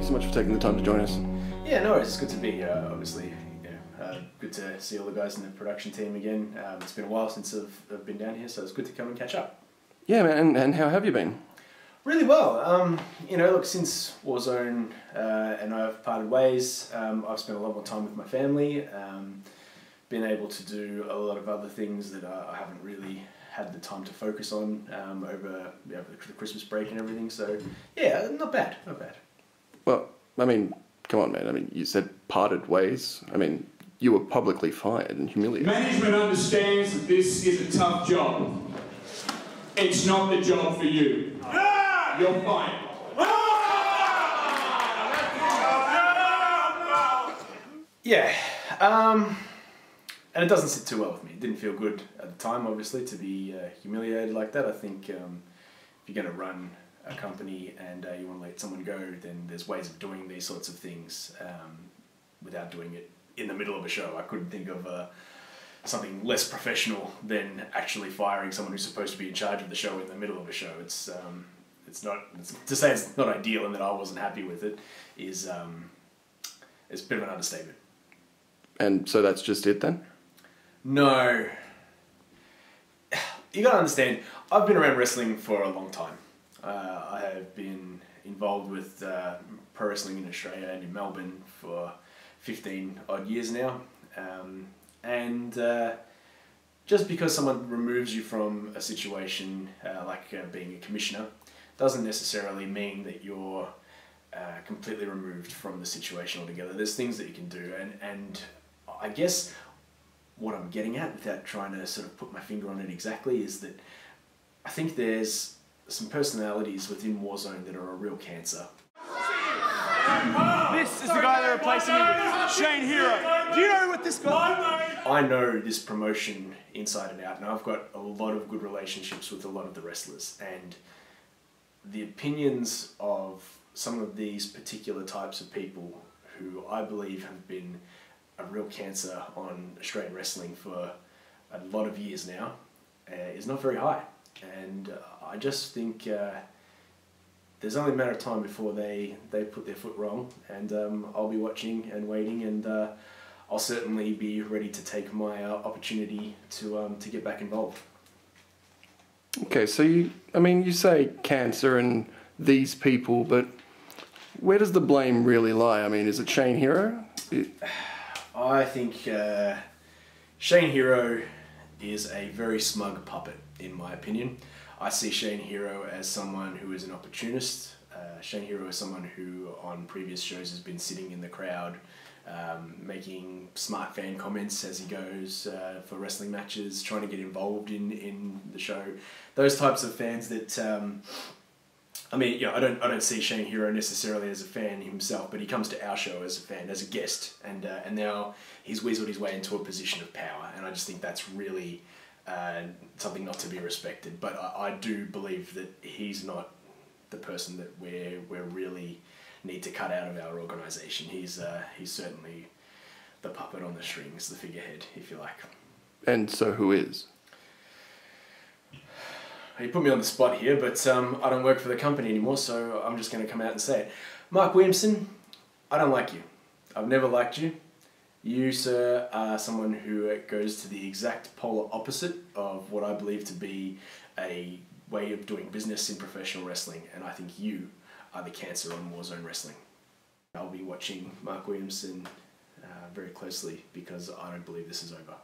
you so much for taking the time to join us. Yeah, no worries. It's good to be here, obviously. Good to see all the guys in the production team again. It's been a while since I've been down here, so it's good to come and catch up. Yeah, man, and how have you been? Really well. Look, since Warzone and I've parted ways, I've spent a lot more time with my family, been able to do a lot of other things that I haven't really had the time to focus on over the Christmas break and everything, so yeah, not bad. Well, I mean, come on, man. I mean, you said parted ways. I mean, you were publicly fired and humiliated. Management understands that this is a tough job. It's not the job for you. You're fired. Yeah, and it doesn't sit too well with me. It didn't feel good at the time, obviously, to be humiliated like that. I think if you're going to run a company and you want to let someone go, then there's ways of doing these sorts of things without doing it in the middle of a show. I couldn't think of something less professional than actually firing someone who's supposed to be in charge of the show in the middle of a show. It's to say it's not ideal and that I wasn't happy with it is a bit of an understatement. And so that's just it then? No. You gotta understand, I've been around wrestling for a long time. I have been involved with pro wrestling in Australia and in Melbourne for 15 odd years now. Just because someone removes you from a situation like being a commissioner doesn't necessarily mean that you're completely removed from the situation altogether. There's things that you can do, and I guess what I'm getting at, without trying to sort of put my finger on it exactly, is that I think there's some personalities within Warzone that are a real cancer. This is the guy they're replacing me with, Shane Hero. Do you know what this guy? I know this promotion inside and out, and I've got a lot of good relationships with a lot of the wrestlers, and the opinions of some of these particular types of people who I believe have been a real cancer on Australian wrestling for a lot of years now is not very high, and I just think there's only a matter of time before they put their foot wrong, and I'll be watching and waiting, and I'll certainly be ready to take my opportunity to get back involved. Okay, so you say cancer and these people, but where does the blame really lie? I mean, is it Shane Hero? I think Shane Hero is a very smug puppet, in my opinion. I see Shane Hero as someone who is an opportunist. Shane Hero is someone who on previous shows has been sitting in the crowd making smart fan comments as he goes for wrestling matches, trying to get involved in the show. Those types of fans that, I don't see Shane Hero necessarily as a fan himself, but he comes to our show as a fan, as a guest, and now he's weaseled his way into a position of power, and I just think that's really something not to be respected. But I do believe that he's not the person that we really need to cut out of our organisation. He's certainly the puppet on the strings, the figurehead, if you like. And so who is? You put me on the spot here, but I don't work for the company anymore, so I'm just going to come out and say it. Mark Williamson, I don't like you. I've never liked you. You, sir, are someone who goes to the exact polar opposite of what I believe to be a way of doing business in professional wrestling, and I think you are the cancer on Warzone Wrestling. I'll be watching Mark Williamson very closely because I don't believe this is over.